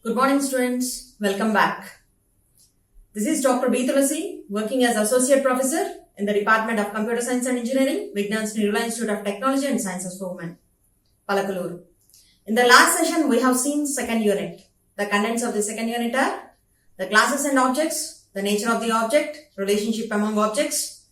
Good morning students, welcome back. This is Dr. B. Thulasi, working as Associate Professor in the Department of Computer Science and Engineering, VNITSW Institute of Technology and Sciences for Women, Palakaluru. In the last session, we have seen second unit. The contents of the second unit are the classes and objects, the nature of the object, relationship among objects,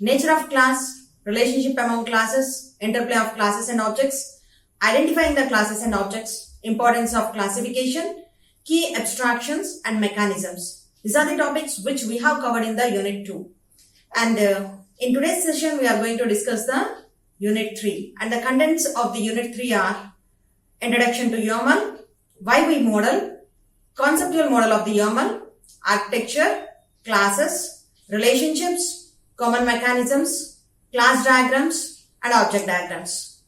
nature of class, relationship among classes, interplay of classes and objects, identifying the classes and objects, importance of classification, key abstractions and mechanisms. These are the topics which we have covered in the Unit 2. And in today's session, we are going to discuss the Unit 3. And the contents of the Unit 3 are Introduction to UML, Why we model, Conceptual model of the UML, Architecture, Classes, Relationships, Common mechanisms, Class diagrams and Object diagrams.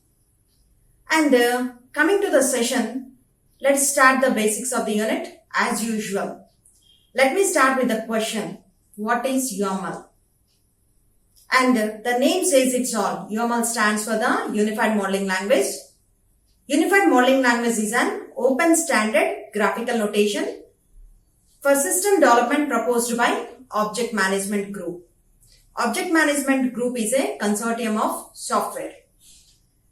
And coming to the session, let's start the basics of the unit as usual. Let me start with the question, what is UML? And the name says it's all. UML stands for the Unified Modeling Language. Unified Modeling Language is an open standard graphical notation for system development proposed by Object Management Group. Object Management Group is a consortium of software.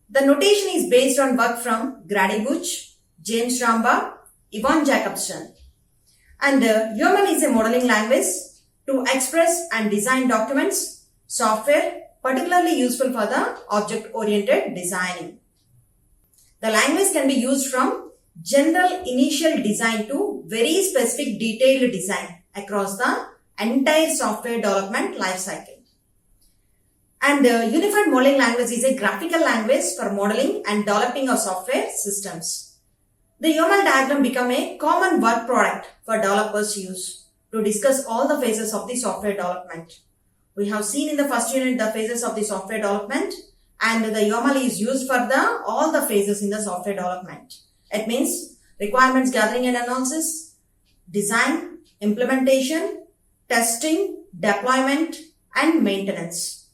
The notation is based on work from Grady Butch, James Ramba, Yvonne Jacobson. And UML is a modeling language to express and design documents, software particularly useful for the object-oriented designing. The language can be used from general initial design to very specific detailed design across the entire software development lifecycle. And Unified Modeling Language is a graphical language for modeling and developing of software systems. The UML diagram become a common work product for developers to use to discuss all the phases of the software development. We have seen in the first unit the phases of the software development, and the UML is used for all the phases in the software development. It means requirements gathering and analysis, design, implementation, testing, deployment and maintenance.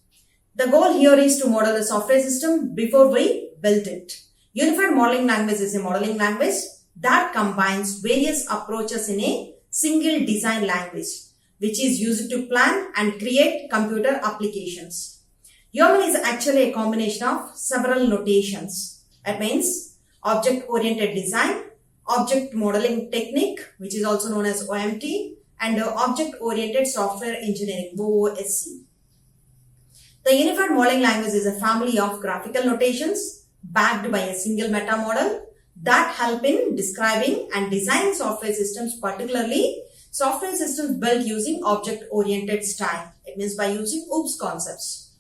The goal here is to model the software system before we build it. Unified Modeling Language is a modeling language that combines various approaches in a single design language, which is used to plan and create computer applications. UML is actually a combination of several notations. That means object-oriented design, object modeling technique, which is also known as OMT, and object-oriented software engineering, OOAD. The Unified Modeling Language is a family of graphical notations backed by a single meta model that help in describing and designing software systems, particularly software systems built using object-oriented style. It means by using OOPS concepts.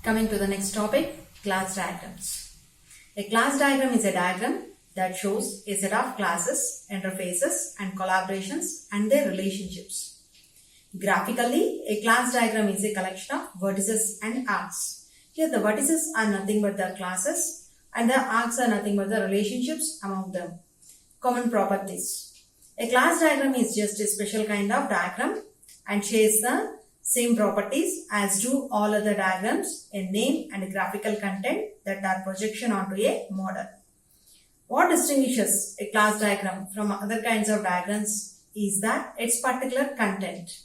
Coming to the next topic, class diagrams. A class diagram is a diagram that shows a set of classes, interfaces, and collaborations and their relationships. Graphically, a class diagram is a collection of vertices and arcs. Here the vertices are nothing but the classes and the arcs are nothing but the relationships among them. Common properties. A class diagram is just a special kind of diagram and shares the same properties as do all other diagrams, a name and a graphical content that are projection onto a model. What distinguishes a class diagram from other kinds of diagrams is that its particular content.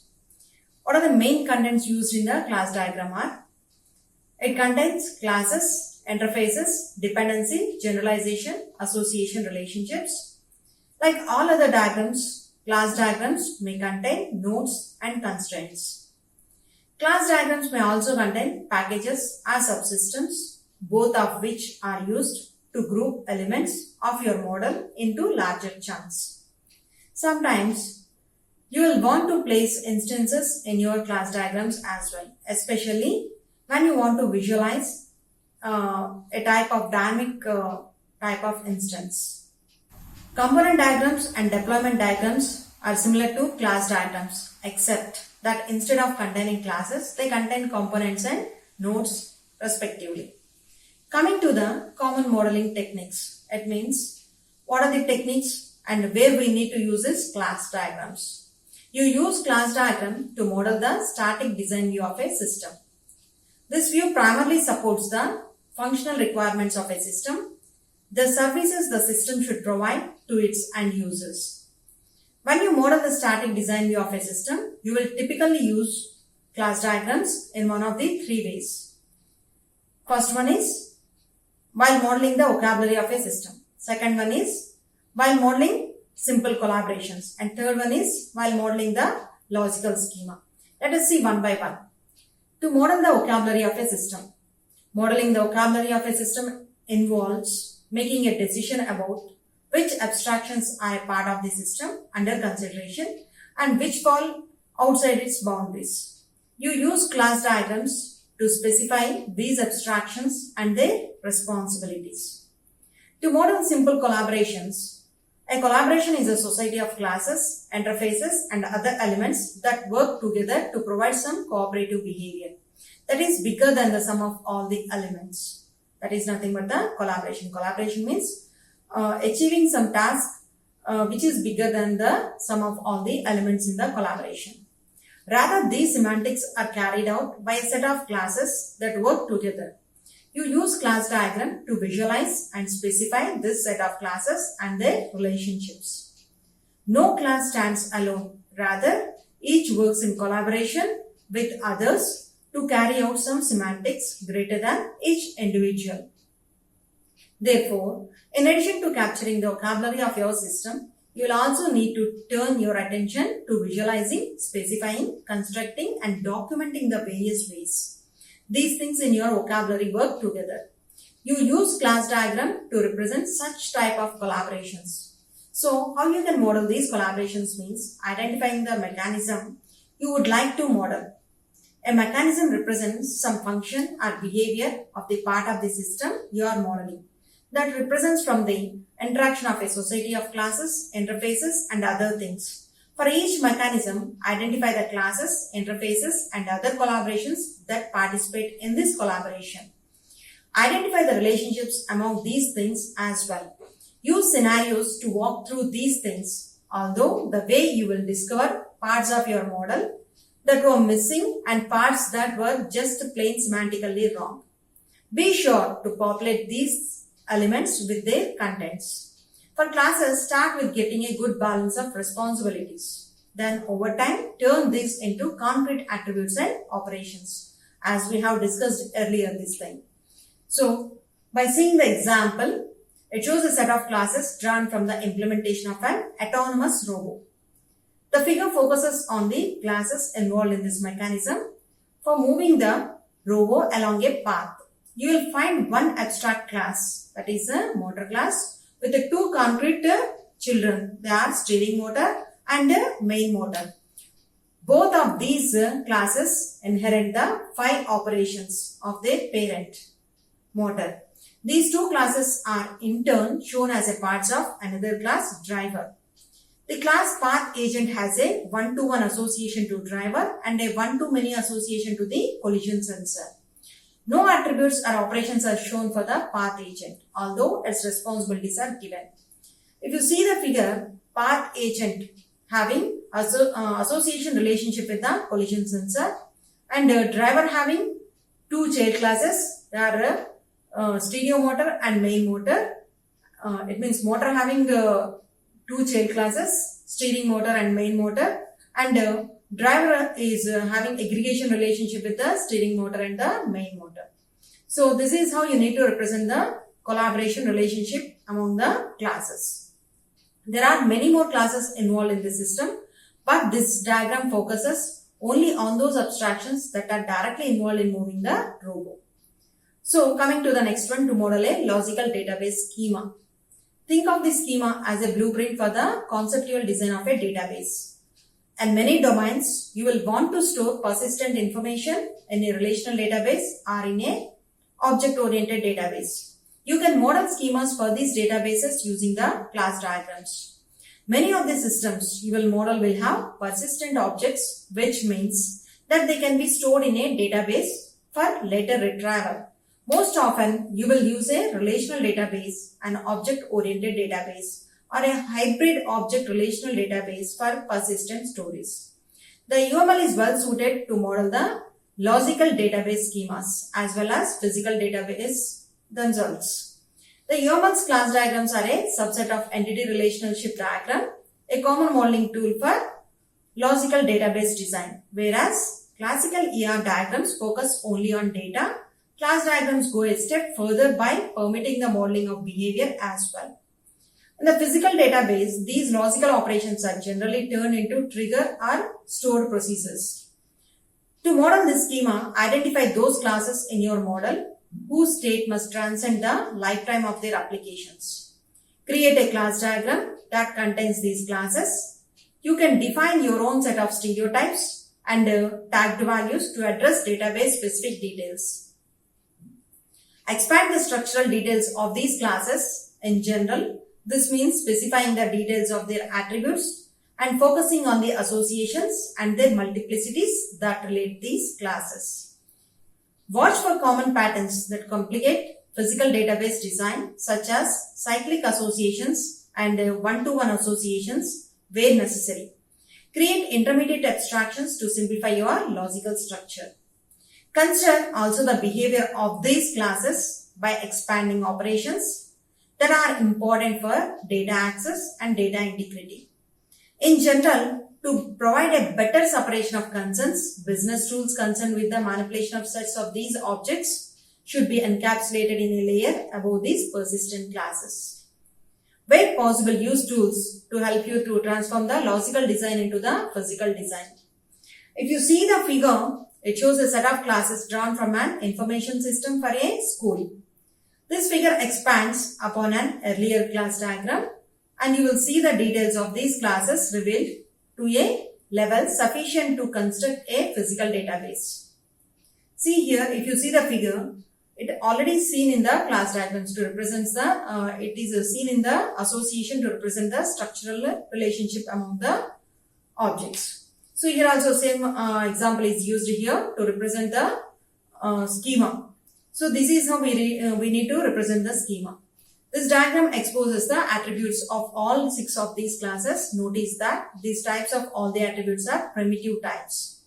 What are the main contents used in the class diagram are? It contains classes, interfaces, dependency, generalization, association relationships. Like all other diagrams, class diagrams may contain nodes and constraints. Class diagrams may also contain packages or subsystems, both of which are used to group elements of your model into larger chunks. Sometimes you will want to place instances in your class diagrams as well, especially when you want to visualize a type of dynamic type of instance. Component diagrams and deployment diagrams are similar to class diagrams, except that instead of containing classes, they contain components and nodes respectively. Coming to the common modeling techniques, it means what are the techniques and where we need to use is class diagrams. You use class diagram to model the static design view of a system. This view primarily supports the functional requirements of a system, the services the system should provide to its end users. When you model the static design view of a system, you will typically use class diagrams in one of the three ways. First one is while modeling the vocabulary of a system. Second one is while modeling simple collaborations. And third one is while modeling the logical schema. Let us see one by one. To model the vocabulary of a system. Modeling the vocabulary of a system involves making a decision about which abstractions are a part of the system under consideration and which fall outside its boundaries. You use class diagrams to specify these abstractions and their responsibilities. To model simple collaborations, a collaboration is a society of classes, interfaces, and other elements that work together to provide some cooperative behavior that is bigger than the sum of all the elements. That is nothing but the collaboration. Collaboration means achieving some task which is bigger than the sum of all the elements in the collaboration. Rather, these semantics are carried out by a set of classes that work together. You use class diagram to visualize and specify this set of classes and their relationships. No class stands alone. Rather, each works in collaboration with others to carry out some semantics greater than each individual. Therefore, in addition to capturing the vocabulary of your system, you will also need to turn your attention to visualizing, specifying, constructing, and documenting the various ways these things in your vocabulary work together. You use class diagram to represent such type of collaborations. So, how you can model these collaborations means identifying the mechanism you would like to model. A mechanism represents some function or behavior of the part of the system you are modeling that represents from the interaction of a society of classes, interfaces, and other things. For each mechanism, identify the classes, interfaces, and other collaborations that participate in this collaboration. Identify the relationships among these things as well. Use scenarios to walk through these things, although the way you will discover parts of your model that were missing and parts that were just plain semantically wrong. Be sure to populate these elements with their contents. For classes, start with getting a good balance of responsibilities. Then over time, turn this into concrete attributes and operations, as we have discussed earlier this thing. So, by seeing the example, it shows a set of classes drawn from the implementation of an autonomous robot. The figure focuses on the classes involved in this mechanism for moving the robot along a path. You will find one abstract class, that is a motor class, with the two concrete children. They are steering motor and main motor. Both of these classes inherit the 5 operations of their parent motor. These two classes are in turn shown as a parts of another class, driver. The class path agent has a one-to-one association to driver and a one-to-many association to the collision sensor. No attributes or operations are shown for the path agent, although its responsibilities are given. If you see the figure, path agent having association relationship with the collision sensor and driver having two child classes, they are stereo motor and main motor. It means motor having two child classes, steering motor and main motor, and driver is having aggregation relationship with the steering motor and the main motor. So this is how you need to represent the collaboration relationship among the classes. There are many more classes involved in the system, but this diagram focuses only on those abstractions that are directly involved in moving the robot. So coming to the next one, to model a logical database schema. Think of the schema as a blueprint for the conceptual design of a database. In many domains, you will want to store persistent information in a relational database or in a object-oriented database. You can model schemas for these databases using the class diagrams. Many of the systems you will model will have persistent objects, which means that they can be stored in a database for later retrieval. Most often, you will use a relational database, an object-oriented database, or a hybrid object relational database for persistent stories. The UML is well suited to model the logical database schemas as well as physical database themselves. The UML's class diagrams are a subset of entity relationship diagram, a common modeling tool for logical database design, whereas classical ER diagrams focus only on data. Class diagrams go a step further by permitting the modeling of behavior as well. In the physical database, these logical operations are generally turned into trigger or stored procedures. To model this schema, identify those classes in your model whose state must transcend the lifetime of their applications. Create a class diagram that contains these classes. You can define your own set of stereotypes and tagged values to address database specific details. Expand the structural details of these classes in general. This means specifying the details of their attributes and focusing on the associations and their multiplicities that relate these classes. Watch for common patterns that complicate physical database design, such as cyclic associations and one-to-one associations where necessary. Create intermediate abstractions to simplify your logical structure. Consider also the behavior of these classes by expanding operations that are important for data access and data integrity. In general, to provide a better separation of concerns, business rules concerned with the manipulation of sets of these objects should be encapsulated in a layer above these persistent classes. Where possible, use tools to help you to transform the logical design into the physical design. If you see the figure, it shows a set of classes drawn from an information system for a school. This figure expands upon an earlier class diagram, and you will see the details of these classes revealed to a level sufficient to construct a physical database. See here, if you see the figure, it already seen in the class diagrams to represent the, it is seen in the association to represent the structural relationship among the objects. So here also same example is used here to represent the schema. So this is how we need to represent the schema. This diagram exposes the attributes of all 6 of these classes. Notice that these types of all the attributes are primitive types.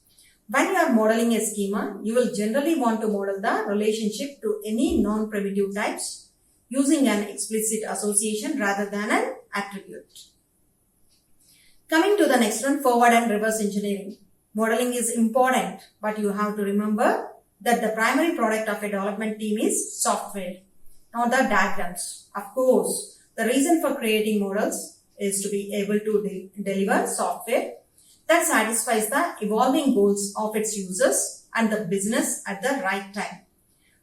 When you are modeling a schema, you will generally want to model the relationship to any non-primitive types using an explicit association rather than an attribute. Coming to the next one, forward and reverse engineering. Modeling is important, but you have to remember that the primary product of a development team is software, not the diagrams. Of course, the reason for creating models is to be able to deliver software that satisfies the evolving goals of its users and the business at the right time.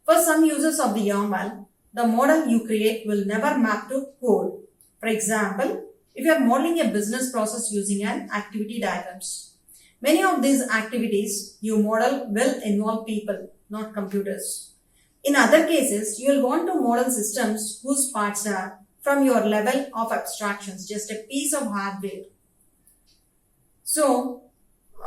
For some users of the YAML, the model you create will never map to code. For example, if you are modeling a business process using an activity diagrams, many of these activities you model will involve people, not computers. In other cases, you will want to model systems whose parts are from your level of abstractions, just a piece of hardware. So,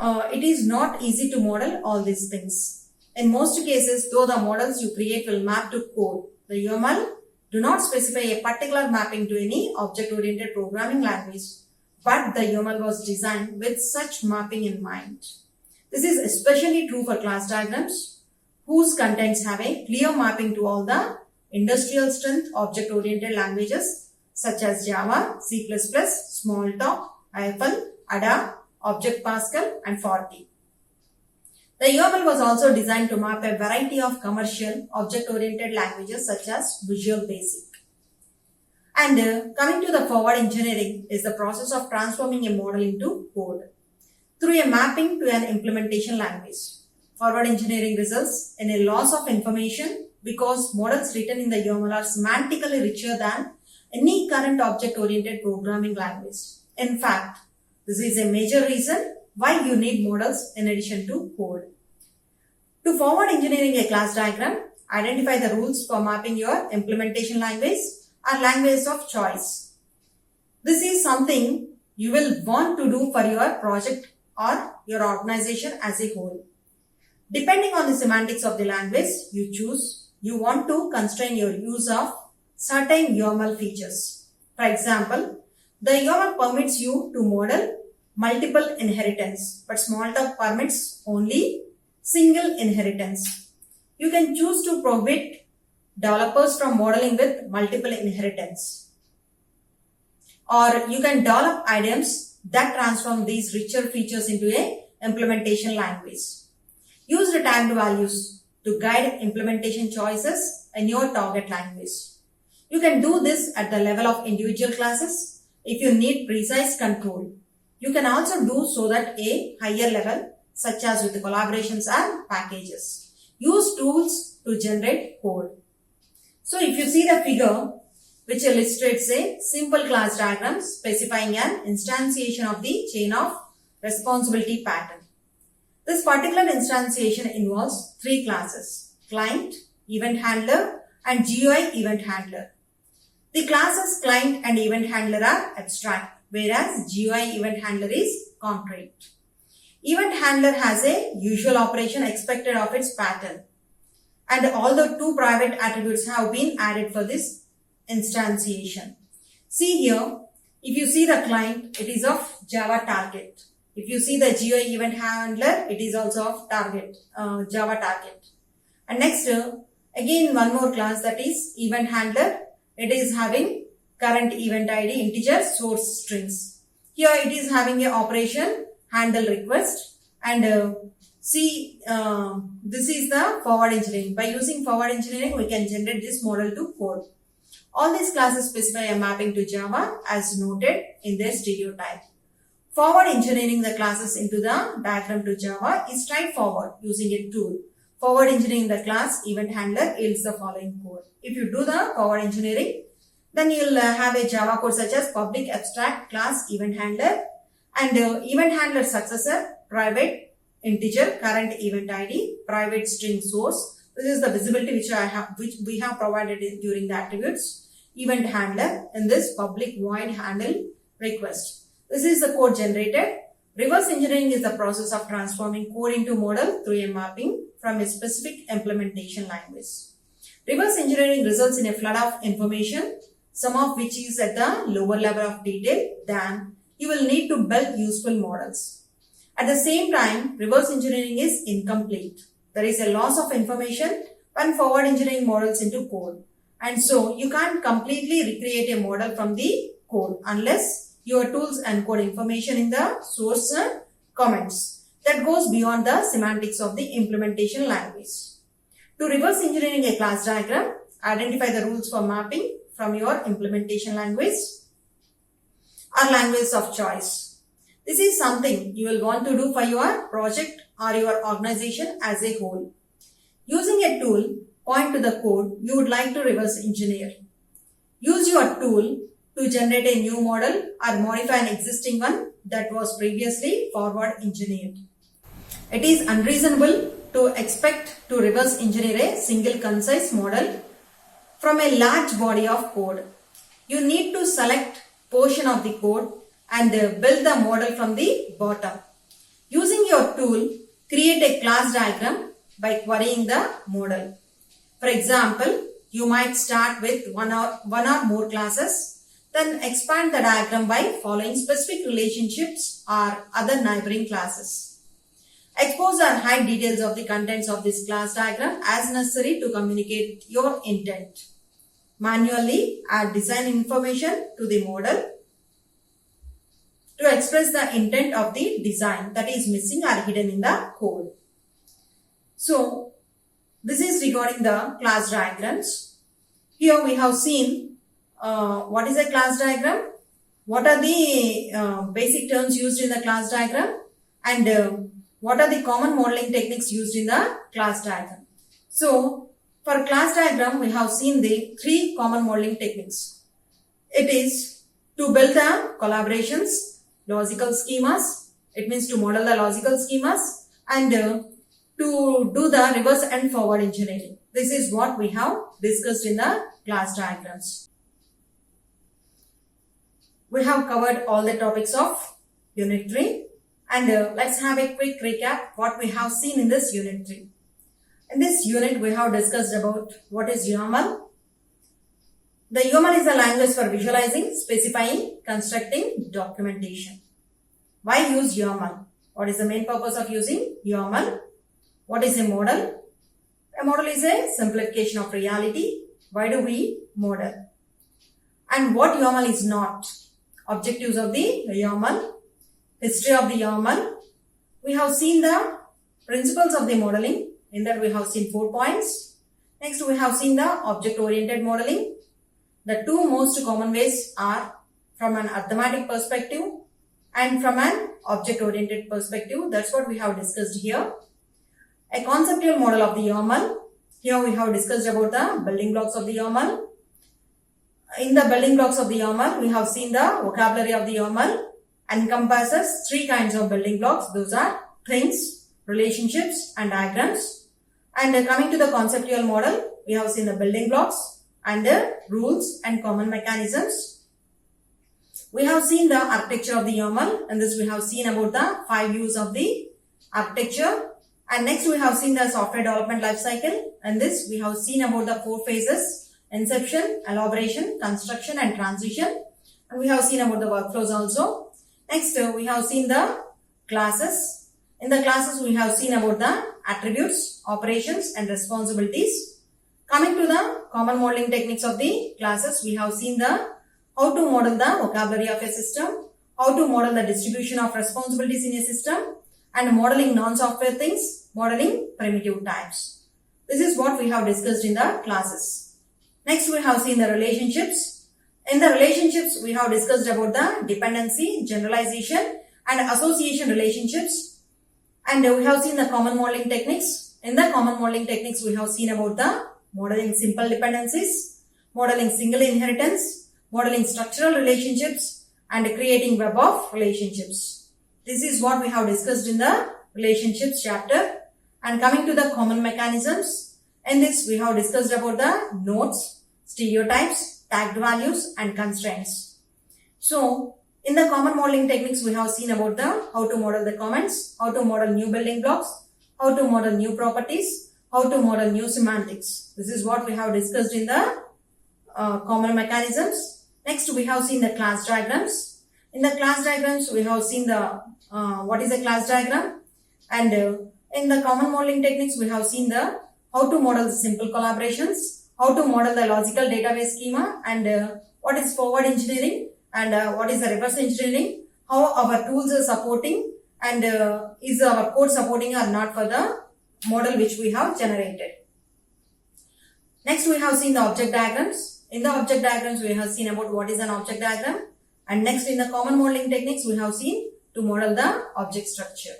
it is not easy to model all these things. In most cases, though the models you create will map to code, the UML do not specify a particular mapping to any object-oriented programming language, but the UML was designed with such mapping in mind. This is especially true for class diagrams, whose contents have a clear mapping to all the industrial strength object-oriented languages such as Java, C++, Smalltalk, IFL, ADA, Object Pascal, and Fortran. The UML was also designed to map a variety of commercial object-oriented languages such as Visual Basic. And coming to the forward engineering is the process of transforming a model into code through a mapping to an implementation language. Forward engineering results in a loss of information because models written in the UML are semantically richer than any current object-oriented programming language. In fact, this is a major reason why you need models in addition to code. To forward engineering a class diagram, identify the rules for mapping your implementation language or language of choice. This is something you will want to do for your project or your organization as a whole. Depending on the semantics of the language you choose, you want to constrain your use of certain UML features. For example, the UML permits you to model multiple inheritance, but Smalltalk permits only single inheritance. You can choose to prohibit developers from modeling with multiple inheritance. Or you can develop items that transform these richer features into a implementation language. Use the tagged values to guide implementation choices in your target language. You can do this at the level of individual classes if you need precise control. You can also do so at a higher level, such as with collaborations and packages. Use tools to generate code. So if you see the figure, which illustrates a simple class diagram specifying an instantiation of the chain of responsibility pattern. This particular instantiation involves three classes: client, event handler, and GUI event handler. The classes client and event handler are abstract, whereas GUI event handler is concrete. Event handler has a usual operation expected of its pattern, and all the two private attributes have been added for this instantiation. See here, if you see the client, it is of Java target. If you see the GUI event handler, it is also of target, Java target. And next, again one more class, that is event handler. It is having current event ID, integer, source strings. Here it is having a operation handle request, and this is the forward engineering. By using forward engineering, we can generate this model to code. All these classes specify a mapping to Java as noted in their stereotype. Forward engineering the classes into the diagram to Java is straightforward using a tool. Forward engineering the class event handler yields the following code. If you do the forward engineering, then you will have a Java code such as public abstract class event handler, and event handler successor, private integer current event ID, private string source. This is the visibility which we have provided during the attributes. Event handler in this public void handle request. This is the code generated. Reverse engineering is the process of transforming code into model through a mapping from a specific implementation language. Reverse engineering results in a flood of information, some of which is at the lower level of detail than you will need to build useful models. At the same time, reverse engineering is incomplete. There is a loss of information when forward engineering models into code. And so you can't completely recreate a model from the code unless your tools encode information in the source comments that goes beyond the semantics of the implementation language. To reverse engineering a class diagram, identify the rules for mapping from your implementation language or language of choice. This is something you will want to do for your project or your organization as a whole. Using a tool, point to the code you would like to reverse engineer. Use your tool to generate a new model or modify an existing one that was previously forward engineered. It is unreasonable to expect to reverse engineer a single concise model from a large body of code. You need to select portion of the code and build the model from the bottom. Using your tool, create a class diagram by querying the model. For example, you might start with one or more classes, then expand the diagram by following specific relationships or other neighboring classes. Expose or hide details of the contents of this class diagram as necessary to communicate your intent. Manually add design information to the model to express the intent of the design that is missing or hidden in the code. So, this is regarding the class diagrams. Here we have seen what is a class diagram, what are the basic terms used in the class diagram, and what are the common modeling techniques used in the class diagram. So, for class diagram, we have seen the three common modeling techniques. It is to build the collaborations, logical schemas, it means to model the logical schemas, and to do the reverse and forward engineering. This is what we have discussed in the class diagrams. We have covered all the topics of Unit 3, and let's have a quick recap what we have seen in this Unit 3. In this unit, we have discussed about what is UML. The UML is a language for visualizing, specifying, constructing documentation. Why use UML? What is the main purpose of using UML? What is a model? A model is a simplification of reality. Why do we model? And what YAML is not? Objectives of the YAML, history of the YAML. We have seen the principles of the modeling. In that we have seen 4 points. Next we have seen the object-oriented modeling. The two most common ways are from an arithmetic perspective and from an object-oriented perspective. That's what we have discussed here. A conceptual model of the YAML. Here we have discussed about the building blocks of the YAML. In the building blocks of the YAML, we have seen the vocabulary of the YAML encompasses 3 kinds of building blocks. Those are things, relationships and diagrams. And coming to the conceptual model, we have seen the building blocks and the rules and common mechanisms. We have seen the architecture of the YAML, and this we have seen about the 5 views of the architecture. And next we have seen the software development life cycle, and this we have seen about the 4 phases: inception, elaboration, construction and transition. And we have seen about the workflows also. Next we have seen the classes. In the classes we have seen about the attributes, operations and responsibilities. Coming to the common modeling techniques of the classes, we have seen the how to model the vocabulary of a system, how to model the distribution of responsibilities in a system, and modeling non-software things, modeling primitive types. This is what we have discussed in the classes. Next we have seen the relationships. In the relationships we have discussed about the dependency, generalization and association relationships. And we have seen the common modeling techniques. In the common modeling techniques we have seen about the modeling simple dependencies, modeling single inheritance, modeling structural relationships and creating web of relationships. This is what we have discussed in the relationships chapter. And coming to the common mechanisms, in this we have discussed about the nodes, stereotypes, tagged values and constraints. So in the common modeling techniques we have seen about the how to model the comments, how to model new building blocks, how to model new properties, how to model new semantics. This is what we have discussed in the common mechanisms. Next we have seen the class diagrams. In the class diagrams we have seen the what is a class diagram, and in the common modeling techniques we have seen the how to model the simple collaborations, how to model the logical database schema, and what is forward engineering and what is the reverse engineering, how our tools are supporting, and is our code supporting or not for the model which we have generated. Next we have seen the object diagrams. In the object diagrams we have seen about what is an object diagram, and next in the common modeling techniques we have seen to model the object structure.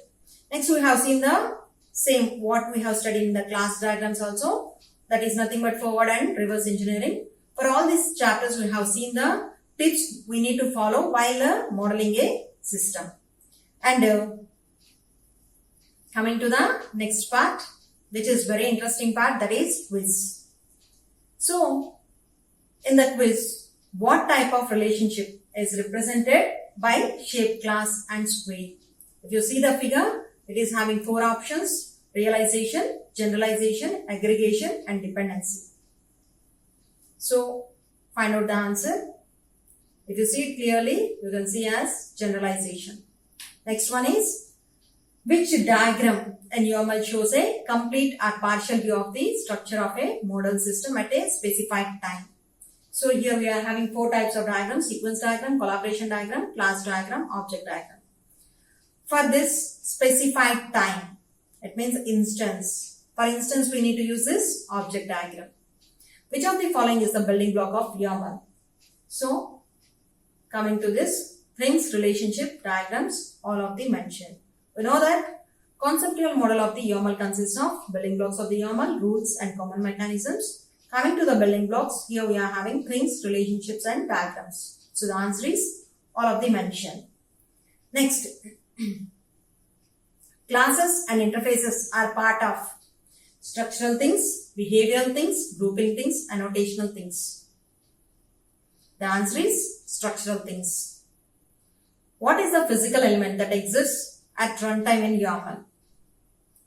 Next we have seen the same what we have studied in the class diagrams also, that is nothing but forward and reverse engineering. For all these chapters we have seen the tips we need to follow while modeling a system. And coming to the next part, which is very interesting part, that is quiz. So in the quiz, what type of relationship is represented by shape, class and square? If you see the figure, it is having 4 options: realization, generalization, aggregation and dependency. So find out the answer. If you see it clearly, you can see as generalization. Next one is, which diagram in YAML shows a complete or partial view of the structure of a model system at a specified time? So here we are having 4 types of diagrams: sequence diagram, collaboration diagram, class diagram, object diagram. For this specified time, it means instance. For instance, we need to use this object diagram. Which of the following is the building block of YAML? So coming to this, things, relationship, diagrams, all of the mentioned. We know that conceptual model of the YAML consists of building blocks of the YAML, rules and common mechanisms. Coming to the building blocks, here we are having things, relationships and diagrams. So the answer is all of the mentioned. Next, classes and interfaces are part of structural things, behavioral things, grouping things, annotational things. The answer is structural things. What is the physical element that exists at runtime in YAML?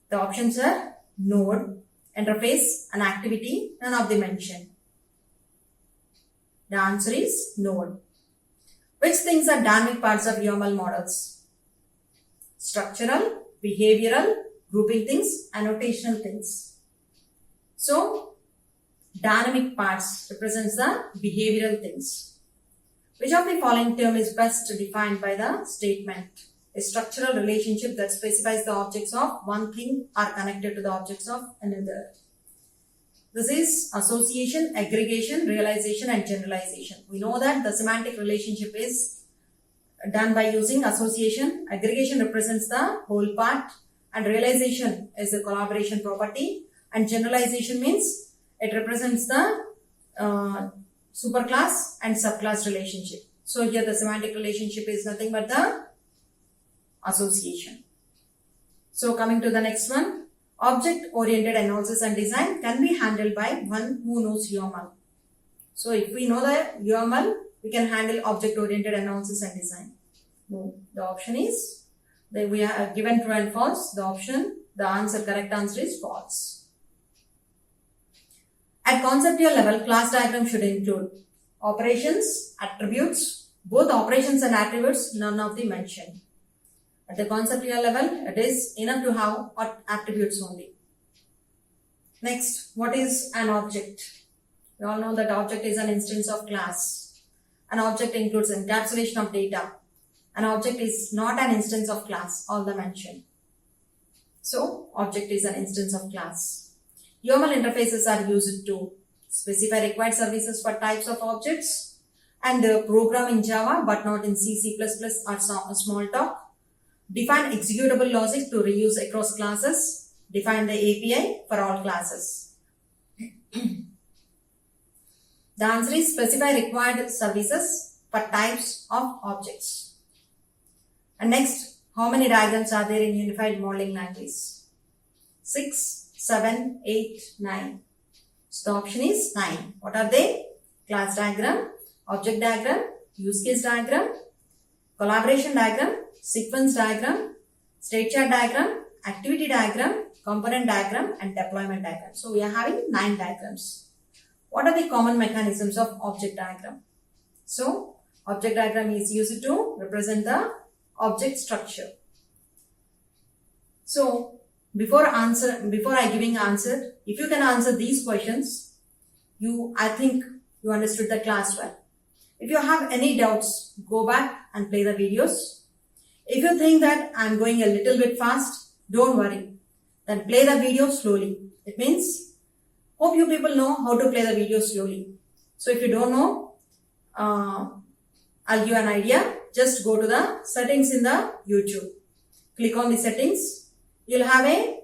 The options are node, interface and activity, none of them mentioned. The answer is node. Which things are dynamic parts of YAML models? Structural, behavioral, grouping things, annotational things. So, Dynamic parts represents the behavioral things. Which of the following term is best defined by the statement? A structural relationship that specifies the objects of one thing are connected to the objects of another. This is association, aggregation, realization and generalization. We know that the semantic relationship is done by using association. Aggregation represents the whole part and realization is the collaboration property, and generalization means it represents the superclass and subclass relationship. So here the semantic relationship is nothing but the association. So coming to the next one, object-oriented analysis and design can be handled by one who knows UML. So if we know the UML, we can handle object-oriented analysis and design. No, the option is, we are given true and false. The correct answer is false. At conceptual level, class diagram should include operations, attributes, both operations and attributes, none of the mentioned. At the conceptual level, it is enough to have attributes only. Next, what is an object? We all know that object is an instance of class. An object includes encapsulation of data. An object is not an instance of class, all the mentioned. So, object is an instance of class. UML interfaces are used to specify required services for types of objects and program in Java but not in C, C++ or Smalltalk. Define executable logic to reuse across classes. Define the API for all classes. The answer is specify required services for types of objects. And next, how many diagrams are there in Unified Modeling Language? 6, 7, 8, 9. So the option is 9. What are they? Class diagram, object diagram, use case diagram, collaboration diagram, sequence diagram, state chart diagram, activity diagram, component diagram and deployment diagram. So we are having 9 diagrams. What are the common mechanisms of object diagram? So object diagram is used to represent the object structure. So before I giving answer, if you can answer these questions, I think you understood the class well. If you have any doubts, go back and play the videos. If you think that I'm going a little bit fast, don't worry. Then play the video slowly. It means, hope you people know how to play the video slowly. So if you don't know, I'll give an idea. Just go to the settings in the YouTube. Click on the settings. You'll have a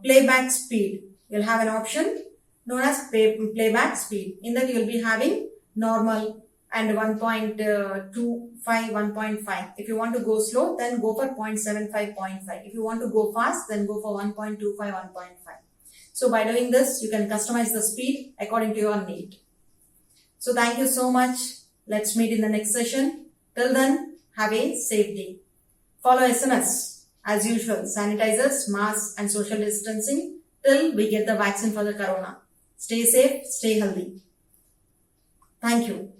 playback speed. You'll have an option known as playback speed. In that you'll be having normal and 1.25, 1.5. If you want to go slow, then go for 0.75, 0.5. If you want to go fast, then go for 1.25, 1.5. So by doing this, you can customize the speed according to your need. So thank you so much. Let's meet in the next session. Till then, have a safe day. Follow SMS. As usual, sanitizers, masks and social distancing till we get the vaccine for the corona. Stay safe, stay healthy. Thank you.